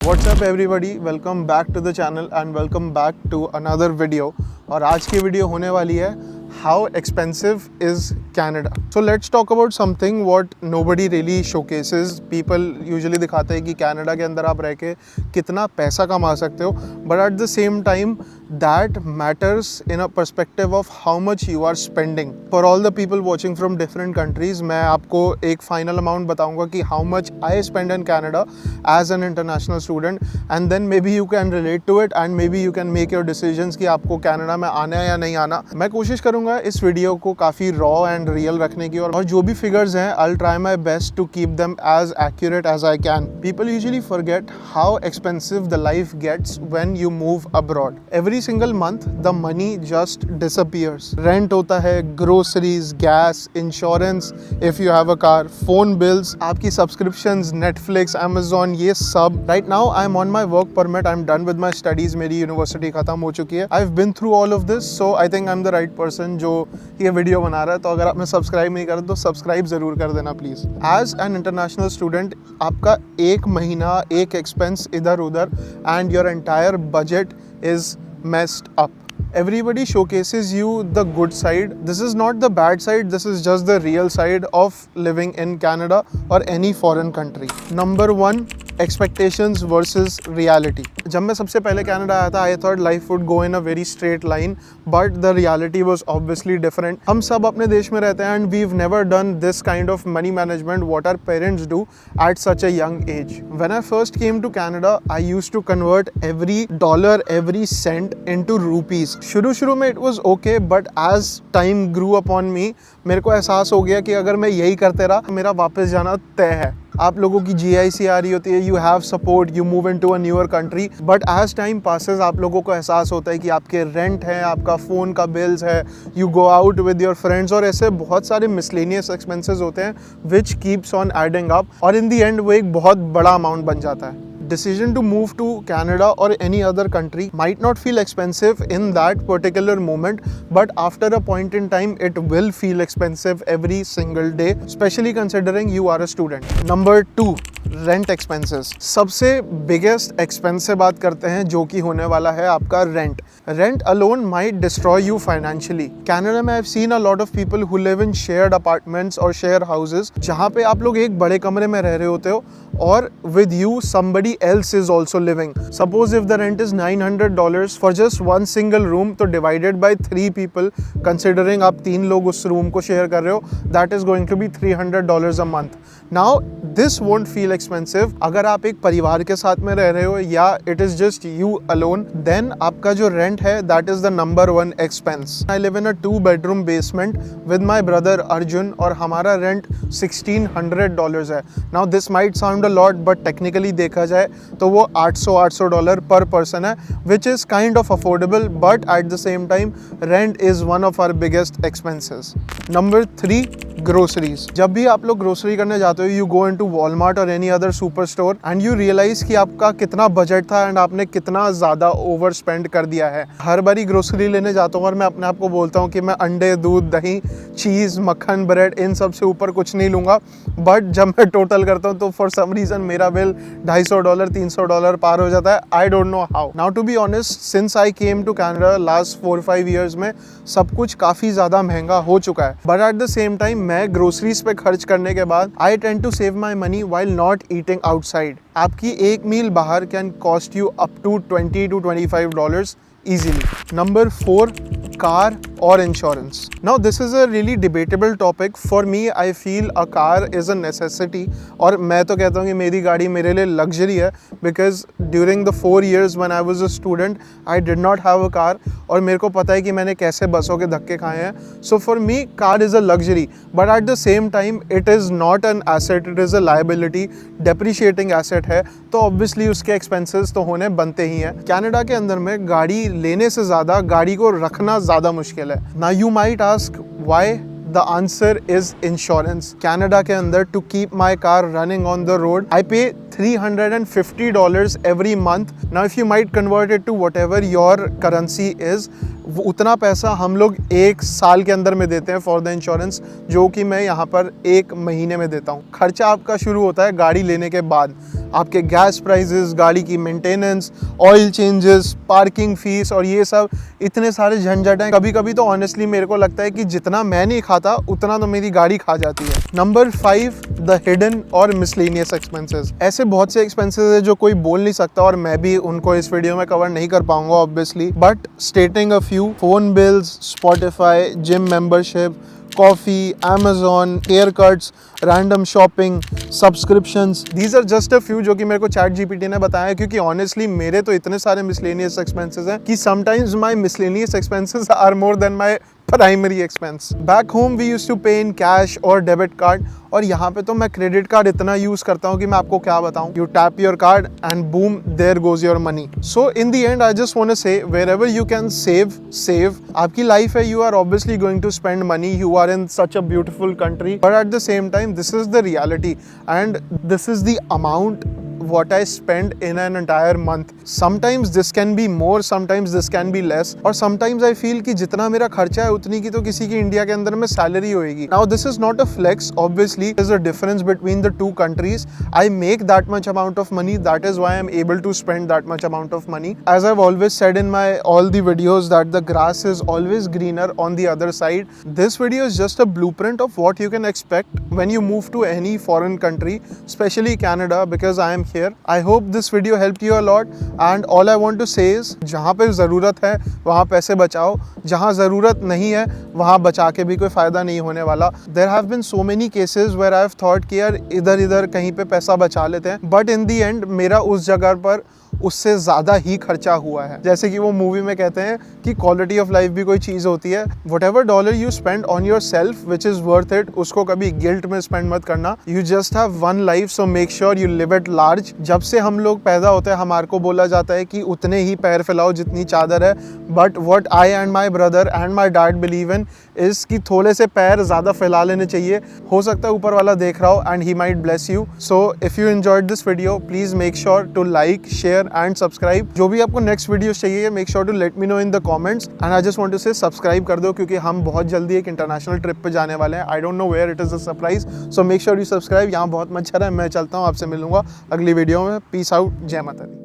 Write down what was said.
What's up everybody, welcome back to the channel and welcome back to another video. और आज की video होने वाली है How expensive is Canada? So let's talk about something what nobody really showcases. People usually दिखाते हैं कि Canada के अंदर आप रह के कितना पैसा कमा सकते हो, but at the same time that matters in a perspective of how much you are spending. For all the people watching from different countries, मैं आपको एक final amount बताऊंगा कि how much I spend in Canada as an international student, and then maybe you can relate to it and maybe you can make your decisions कि आपको Canada में आना है या नहीं आना. मैं कोशिश करूंगा इस वीडियो को काफ़ी रॉ एंड रियल रखने की, और जो भी फिगर्स हैं I'll try my best to keep them as accurate as I can. People usually forget how expensive the life gets when you move abroad. Every single month the money just disappears. Rent होता है, groceries, gas, insurance if you have a car, phone bills, आपकी subscriptions, Netflix, Amazon, ये सब. Right now I'm on my work permit. I'm done with my studies. मेरी university खत्म हो चुकी है. I've been through all of this, so I think I'm the right person जो ये वीडियो बना रहा है. तो अगर आपने सब्सक्राइब नहीं करा तो सब्सक्राइब ज़रूर कर देना please. As an international student आपका एक महीना एक एक्सपेंस इधर उधर and your entire budget is messed up. Everybody showcases you the good side. This is not the bad side. This is just the real side of living in Canada or any foreign country. Number one, expectations versus reality. जब मैं सबसे पहले Canada आया था, I thought life would go in a very straight line, but the reality was obviously different. हम सब अपने देश में रहते हैं and we've never done this kind of money management what our parents do at such a young age. When I first came to Canada, I used to convert every dollar, every cent into rupees. शुरू में it was okay, but as time grew upon me, मेरे को एहसास हो गया कि अगर मैं यही करते रहा मेरा वापस जाना तय है. आप लोगों की GIC आ रही होती है, you have support, you move into a newer country, but as time passes आप लोगों को एहसास होता है कि आपके रेंट है, आपका फ़ोन का बिल्स है, you go out with your friends, और ऐसे बहुत सारे मिसलेनियस एक्सपेंसेस होते हैं which keeps on adding up, और इन दी एंड वो एक बहुत बड़ा अमाउंट बन जाता है. Decision to move to Canada or any other country might not feel expensive in that particular moment, but after a point in time it will feel expensive every single day, especially considering you are a student. Number 2, rent expenses. सबसे biggest expense से बात करते हैं जो कि होने वाला है आपका rent. Rent alone might destroy you financially. Canada में I have seen a lot of people who live in shared apartments और शेयर हाउसेस, जहाँ पे आप लोग एक बड़े कमरे में रह रहे होते हो और with you somebody else is also living. Suppose if the rent is $900 for just one single room, तो divided by 3 people, considering आप 3 लोग उस रूम को शेयर कर रहे हो, that is going to be $300 a month. Now this won't feel expensive अगर आप एक परिवार के साथ में रह रहे हो या it is just you alone, then आपका जो rent है that is the number 1 expense. I live in a 2-bedroom basement with my brother Arjun और हमारा rent $1,600 है. Now this might sound a lot, but technically देखा जाए तो वो $800 पर पर्सन है, which is kind of affordable, but at the same time rent is one of our biggest expenses. Number 3, groceries. जब भी आप लोग ग्रोसरी करने जाते हो, यू गो इनटू वॉलमार्ट और any other super store and you realise कि आपका कितना बजट था एंड आपने कितना ज़्यादा ओवर स्पेंड कर दिया है. हर बारी ग्रोसरी लेने जाता हूँ और मैं अपने आप को बोलता हूँ कि मैं अंडे, दूध, दही, चीज़, मक्खन, ब्रेड, इन सब से ऊपर कुछ नहीं लूँगा, बट जब मैं टोटल करता हूँ तो फॉर सम रीज़न मेरा बिल $250, $300 पार हो जाता है. I don't know how. Now to be honest, since I came to Canada last 4-5 years में सब कुछ काफ़ी ज़्यादा महंगा हो चुका है, but at the same time मैं ग्रोसरीज पे खर्च करने के बाद I tend to save my money while not eating outside. आपकी एक मील बाहर can cost you up to $20 to $25 easily. Number 4, car or insurance. Now this is a really debatable topic. For me, I feel a car is a necessity, और मैं तो कहता हूँ कि मेरी गाड़ी मेरे लिए luxury है, because during the 4 years when I was a student, I did not have a car, और मेरे को पता है कि मैंने कैसे बसों के धक्के खाए हैं. So for me, car is a luxury, but at the same time, it is not an asset, it is a liability, depreciating asset है, तो obviously उसके expenses तो होने बनते ही हैं. कनाडा के अंदर में गाड़ी लेने से ज़्यादा गाड़ी को रखना ज़्यादा मुश्किल है. Now you might ask why. The answer is insurance. Canada के अंदर to keep my car running on the road, I pay $350 every month. Now if you might convert it to whatever your currency is, वो उतना पैसा हम लोग 1 साल के अंदर में देते हैं फॉर द इंश्योरेंस, जो कि मैं यहाँ पर 1 महीने में देता हूँ। खर्चा आपका शुरू होता है गाड़ी लेने के बाद। आपके गैस प्राइसेस, गाड़ी की maintenance, oil changes, parking fees और ये सब इतने सारे झंझट हैं। कभी कभी तो ऑनेस्टली मेरे को लगता है कि जितना मैं नहीं खाता उतना तो मेरी गाड़ी खा जाती है। नंबर 5, द हिडन और मिसलेनियस एक्सपेंसेस। ऐसे बहुत से एक्सपेंसेस है जो कोई बोल नहीं सकता और मैं भी उनको इस वीडियो में कवर नहीं कर पाऊंगा obviously, but स्टेटिंग a few: phone bills, Spotify, gym membership, coffee, Amazon, haircuts, random shopping, subscriptions. These are just a few जो कि मेरे को ChatGPT ने बताया, क्योंकि honestly मेरे तो इतने सारे miscellaneous expenses हैं कि sometimes my miscellaneous expenses are more than my primary expense. Back home we use to pay in cash और डेबिट कार्ड, और यहाँ पे तो मैं क्रेडिट कार्ड इतना यूज करता हूँ कि मैं आपको क्या बताऊँ। You tap your card and boom, there goes your money. So in the end I just want to say, wherever you can save. आपकी लाइफ है, you are obviously going to spend money, you are in such a beautiful country, but at the same time this is the reality and this is the amount what I spend in an entire month. Sometimes this can be more, sometimes this can be less, और sometimes I feel कि जितना मेरा खर्चा है उतनी की तो किसी की इंडिया के अंदर में सैलरी होएगी। Now this is not a flex, obviously there's a difference between the two countries. I make that much amount of money, that is why I'm able to spend that much amount of money. As I've always said in my all the videos that the grass is always greener on the other side. This video is just a blueprint of what you can expect when you move to any foreign country, especially Canada, because I am here. I hope this video helped you a lot and all I want to say is जहाँ पे ज़रूरत है वहाँ पैसे बचाओ, जहाँ ज़रूरत नहीं है वहाँ बचा के भी कोई फ़ायदा नहीं होने वाला। There have been so many cases where I have thought कि यार इधर कहीं पे पैसा बचा लेते हैं, but in the end मेरा उस जगह पर उससे ज़्यादा ही खर्चा हुआ है। जैसे कि वो मूवी में कहते हैं कि क्वालिटी ऑफ लाइफ भी कोई चीज़ होती है। whatever dollar you spend on yourself which is worth it, उसको कभी गिल्ट में स्पेंड मत करना। You just have one life, so make sure you live it large। जब से हम लोग पैदा होते हैं हमारे को बोला जाता है कि उतने ही पैर फैलाओ जितनी चादर है, but what I and my brother and my dad believe in is कि थोड़े से पैर ज़्यादा फैला लेने चाहिए। हो सकता है ऊपर वाला देख रहा हो and he might bless you। So if you enjoyed this video, please make sure to like, share and subscribe। जो भी आपको नेक्स्ट वीडियो चाहिए make sure to let me know in the comments and I just want to say subscribe कर दो, क्योंकि हम बहुत जल्दी एक इंटरनेशनल ट्रिप पे जाने वाले हैं। I don't know where, it is a surprise, so make sure you subscribe। यहाँ बहुत मच्छर है, मैं चलता हूँ, आपसे मिलूंगा अगली वीडियो में। पीस आउट, जय माता दी।